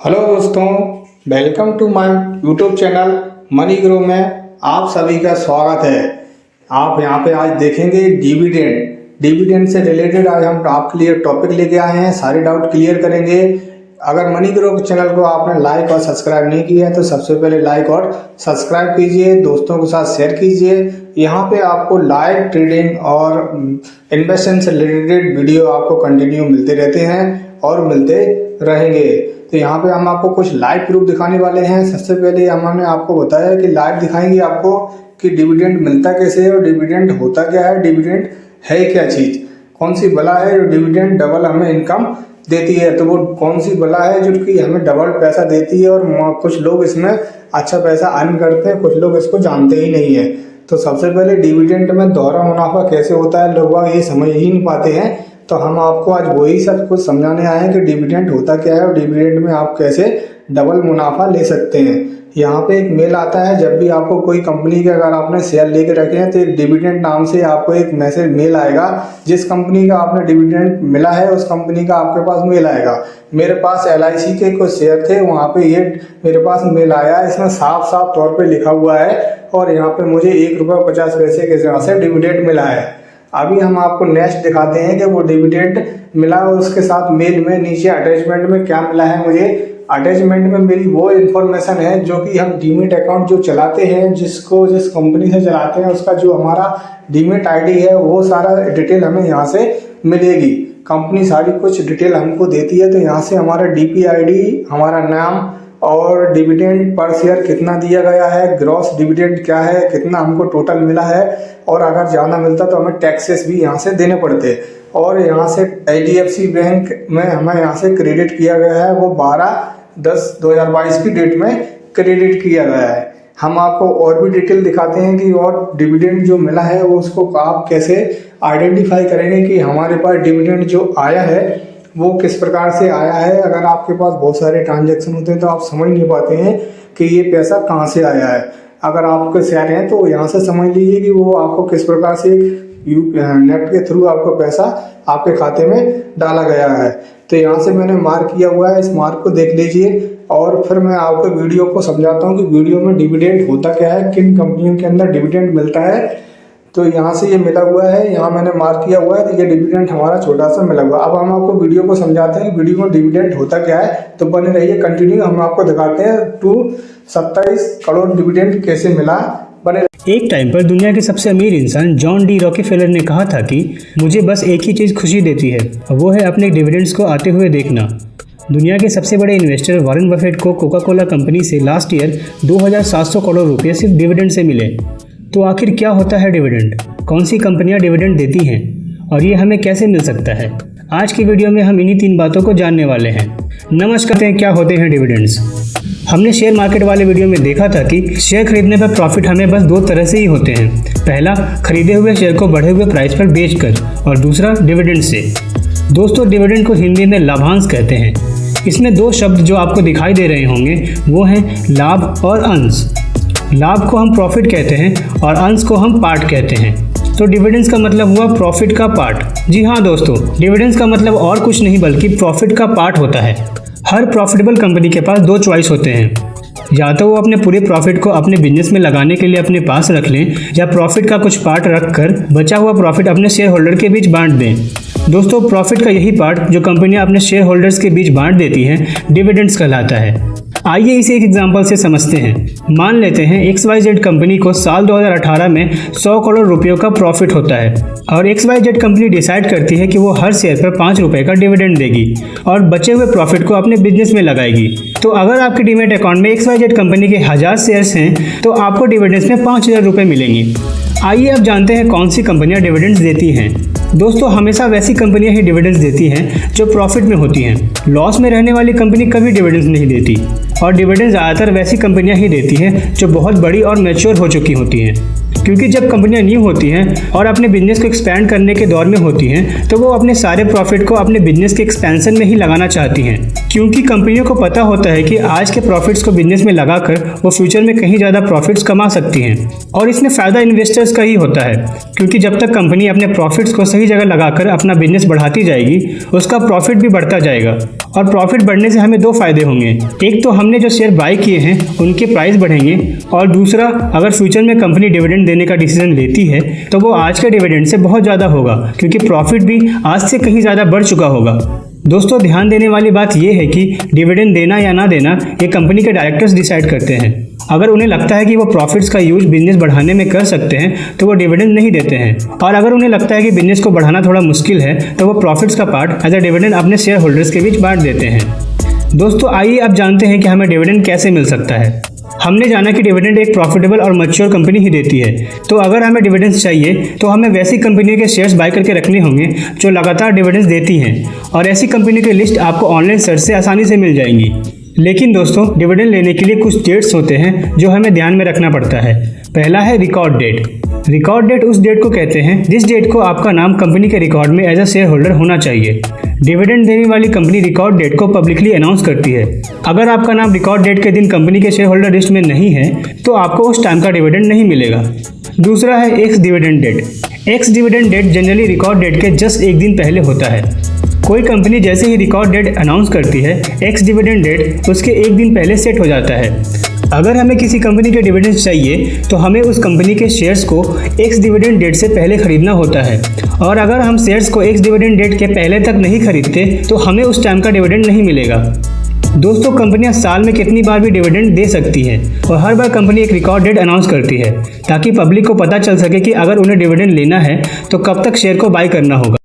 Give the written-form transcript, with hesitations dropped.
Hello दोस्तों, welcome to my YouTube channel money grow में आप सभी का स्वागत है। आप यहां पे आज देखेंगे डिविडेंड से रिलेटेड आज हम आपके लिए टॉपिक लेके आए हैं। सारे डाउट क्लियर करेंगे। अगर मनी ग्रो चैनल को आपने लाइक और सब्सक्राइब नहीं किया है तो सबसे पहले लाइक और सब्सक्राइब कीजिए, दोस्तों के साथ शेयर कीजिए। यहाँ पे आपको लाइव ट्रेडिंग और इन्वेस्टमेंट से रिलेटेड वीडियो आपको कंटिन्यू मिलते रहते हैं और मिलते रहेंगे। तो यहाँ पे हम आपको कुछ लाइव प्रूफ दिखाने वाले हैं। सबसे पहले हमने आपको बताया कि लाइव दिखाएंगे आपको कि डिविडेंड मिलता कैसे है और डिविडेंड होता क्या है, डिविडेंड है क्या चीज़, कौन सी बला है जो डिविडेंड डबल हमें इनकम देती है। तो वो कौन सी बला है जो कि हमें डबल पैसा देती है और कुछ लोग इसमें अच्छा पैसा अर्न करते हैं, कुछ लोग इसको जानते ही नहीं है। तो सबसे पहले डिविडेंड में दोहरा मुनाफा कैसे होता है, लोग ये समझ ही नहीं पाते हैं। तो हम आपको आज वही सब कुछ समझाने आए हैं कि डिविडेंड होता क्या है और डिविडेंड में आप कैसे डबल मुनाफा ले सकते हैं। यहाँ पे एक मेल आता है जब भी आपको कोई कंपनी के अगर आपने शेयर लेके रखे हैं तो एक डिविडेंड नाम से आपको एक मैसेज मेल आएगा। जिस कंपनी का आपने डिविडेंड मिला है उस कंपनी का आपके पास मेल आएगा। मेरे पास LIC के कुछ शेयर थे, वहाँ पे ये मेरे पास मेल आया। इसमें साफ साफ तौर पे लिखा हुआ है और यहाँ पे मुझे ₹1.50 के हिसाब से डिविडेंड मिला है। अभी हम आपको नेक्स्ट दिखाते हैं कि वो डिविडेंड मिला और उसके साथ मेल में नीचे अटैचमेंट में क्या मिला है। मुझे अटैचमेंट में मेरी वो इन्फॉर्मेशन है जो कि हम डीमेट अकाउंट जो चलाते हैं, जिस कंपनी से चलाते हैं, उसका जो हमारा डीमेट ID है वो सारा डिटेल हमें यहाँ से मिलेगी। कंपनी सारी कुछ डिटेल हमको देती है। तो यहाँ से हमारा DPID, हमारा नाम और डिविडेंड पर शेयर कितना दिया गया है, ग्रॉस डिविडेंड क्या है, कितना हमको टोटल मिला है और अगर ज़्यादा मिलता तो हमें टैक्सेस भी यहाँ से देने पड़ते। और यहाँ से HDFC बैंक में हमें यहाँ से क्रेडिट किया गया है, वो 12/10/2022 की डेट में क्रेडिट किया गया है। हम आपको और भी डिटेल दिखाते हैं कि और डिविडेंड जो मिला है वो उसको आप कैसे आइडेंटिफाई करेंगे कि हमारे पास डिविडेंड जो आया है वो किस प्रकार से आया है। अगर आपके पास बहुत सारे ट्रांजैक्शन होते हैं तो आप समझ नहीं पाते हैं कि ये पैसा कहाँ से आया है। अगर आपके शेयर हैं तो यहाँ से समझ लीजिए कि वो आपको किस प्रकार से नेट के थ्रू आपको पैसा आपके खाते में डाला गया है। तो यहाँ से मैंने मार्क किया हुआ है, इस मार्क को देख लीजिए और फिर मैं आपको वीडियो को समझाता हूँ कि वीडियो में डिविडेंड होता क्या है, किन कंपनियों के अंदर डिविडेंड मिलता है। तो यहाँ से ये मिला हुआ है, यहाँ मैंने मार्क किया हुआ है। तो ये डिविडेंड हमारा छोटा सा मिला हुआ है। अब हम आपको वीडियो को समझाते हैं कि वीडियो में डिविडेंड होता क्या है। तो बने रहिए कंटिन्यू, हम आपको दिखाते हैं 27 करोड़ डिविडेंड कैसे मिला। बने एक टाइम पर दुनिया के सबसे अमीर इंसान जॉन डी रॉकेफेलर ने कहा था कि मुझे बस एक ही चीज़ खुशी देती है, वो है अपने डिविडेंड्स को आते हुए देखना। दुनिया के सबसे बड़े इन्वेस्टर वॉरेन बफेट को कोका कोला कंपनी से लास्ट ईयर 2700 करोड़ रुपये सिर्फ डिविडेंड से मिले। तो आखिर क्या होता है डिविडेंड, कौन सी कंपनियां डिविडेंड देती हैं और ये हमें कैसे मिल सकता है। आज की वीडियो में हम इन्हीं 3 बातों को जानने वाले हैं। नमस्कार, क्या होते हैं डिविडेंड्स। हमने शेयर मार्केट वाले वीडियो में देखा था कि शेयर खरीदने पर प्रॉफिट हमें बस 2 तरह से ही होते हैं। पहला, खरीदे हुए शेयर को बढ़े हुए प्राइस पर बेचकर, और दूसरा डिविडेंड से। दोस्तों, डिविडेंड को हिंदी में लाभांश कहते हैं। इसमें 2 शब्द जो आपको दिखाई दे रहे होंगे वो हैं लाभ और अंश। लाभ को हम प्रॉफिट कहते हैं और अंश को हम पार्ट कहते हैं। तो डिविडेंड्स का मतलब हुआ प्रॉफिट का पार्ट। जी हाँ दोस्तों, डिविडेंड्स का मतलब और कुछ नहीं बल्कि प्रॉफिट का पार्ट होता है। हर प्रॉफिटेबल कंपनी के पास 2 चॉइस होते हैं, या तो वो अपने पूरे प्रॉफिट को अपने बिजनेस में लगाने के लिए अपने पास रख लें, या प्रॉफिट का कुछ पार्ट रखकर बचा हुआ प्रॉफिट अपने शेयर होल्डर के बीच बांट दें। दोस्तों, प्रॉफिट का यही पार्ट जो कंपनियां अपने शेयर होल्डर्स के बीच बांट देती हैं डिविडेंड्स कहलाता है। आइए इसे एक एग्जांपल से समझते हैं। मान लेते हैं XYZ कंपनी को साल 2018 में 100 करोड़ रुपयों का प्रॉफिट होता है और XYZ कंपनी डिसाइड करती है कि वो हर शेयर पर 5 रुपये का डिविडेंड देगी और बचे हुए प्रॉफिट को अपने बिजनेस में लगाएगी। तो अगर आपके डीमेट अकाउंट में XYZ कंपनी के 1000 शेयर्स हैं तो आपको डिविडेंड्स में 5000 रुपये मिलेंगे। आइए अब जानते हैं कौन सी कंपनियां डिविडेंड्स देती हैं। दोस्तों, हमेशा वैसी कंपनियां ही डिविडेंड्स देती हैं जो प्रॉफिट में होती हैं। लॉस में रहने वाली कंपनी कभी डिविडेंड्स नहीं देती और डिविडेंड ज़्यादातर वैसी कंपनियां ही देती हैं जो बहुत बड़ी और मैच्योर हो चुकी होती हैं। क्योंकि जब कंपनियां न्यू होती हैं और अपने बिजनेस को एक्सपैंड करने के दौर में होती हैं तो वो अपने सारे प्रॉफिट को अपने बिजनेस के एक्सपेंशन में ही लगाना चाहती हैं। क्योंकि कंपनियों को पता होता है कि आज के प्रॉफिट्स को बिजनेस में लगाकर वो फ्यूचर में कहीं ज़्यादा प्रॉफिट्स कमा सकती हैं और इसमें फ़ायदा इन्वेस्टर्स का ही होता है। क्योंकि जब तक कंपनी अपने प्रॉफिट्स को सही जगह लगाकर अपना बिजनेस बढ़ाती जाएगी उसका प्रॉफिट भी बढ़ता जाएगा और प्रॉफिट बढ़ने से हमें दो फायदे होंगे। एक तो हमने जो शेयर बाय किए हैं उनके प्राइस बढ़ेंगे, और दूसरा अगर फ्यूचर में कंपनी डिविडेंड देने का डिसीजन लेती है तो वो आज के डिविडेंड से बहुत ज़्यादा होगा, क्योंकि प्रॉफिट भी आज से कहीं ज़्यादा बढ़ चुका होगा। दोस्तों, ध्यान देने वाली बात यह है कि डिविडेंड देना या ना देना ये कंपनी के डायरेक्टर्स डिसाइड करते हैं। अगर उन्हें लगता है कि वो प्रॉफिट्स का यूज बिजनेस बढ़ाने में कर सकते हैं तो वो डिविडेंड नहीं देते हैं, और अगर उन्हें लगता है कि बिजनेस को बढ़ाना थोड़ा मुश्किल है तो वो प्रॉफिट्स का पार्ट एज अ डिविडेंड अपने शेयर होल्डर्स के बीच बांट देते हैं। दोस्तों, आइए अब जानते हैं कि हमें डिविडेंड कैसे मिल सकता है। हमने जाना कि डिविडेंड एक प्रॉफिटेबल और मैच्योर कंपनी ही देती है, तो अगर हमें डिविडेंड्स चाहिए तो हमें वैसी कंपनियों के शेयर्स बाय करके रखने होंगे जो लगातार डिविडेंड्स देती हैं, और ऐसी कंपनियों की लिस्ट आपको ऑनलाइन सर्च से आसानी से मिल जाएंगी। लेकिन दोस्तों, डिविडेंड लेने के लिए कुछ डेट्स होते हैं जो हमें ध्यान में रखना पड़ता है। पहला है रिकॉर्ड डेट। रिकॉर्ड डेट उस डेट को कहते हैं जिस डेट को आपका नाम कंपनी के रिकॉर्ड में एज अ शेयर होल्डर होना चाहिए। डिविडेंड देने वाली कंपनी रिकॉर्ड डेट को पब्लिकली अनाउंस करती है। अगर आपका नाम रिकॉर्ड डेट के दिन कंपनी के शेयर होल्डर लिस्ट में नहीं है तो आपको उस टाइम का डिविडेंड नहीं मिलेगा। दूसरा है ex dividend date. Ex dividend date generally record date के जस्ट एक दिन पहले होता है। कोई कंपनी जैसे ही रिकॉर्ड डेट अनाउंस करती है, एक्स डिविडेंड डेट उसके एक दिन पहले सेट हो जाता है। अगर हमें किसी कंपनी के डिविडेंड्स चाहिए तो हमें उस कंपनी के शेयर्स को एक्स डिविडेंड डेट से पहले खरीदना होता है, और अगर हम शेयर्स को एक्स डिविडेंड डेट के पहले तक नहीं खरीदते तो हमें उस टाइम का डिविडेंड नहीं मिलेगा। दोस्तों, कंपनियां साल में कितनी बार भी डिविडेंड दे सकती हैं, और हर बार कंपनी एक रिकॉर्ड डेट अनाउंस करती है ताकि पब्लिक को पता चल सके कि अगर उन्हें डिविडेंड लेना है तो कब तक शेयर को बाय करना होगा।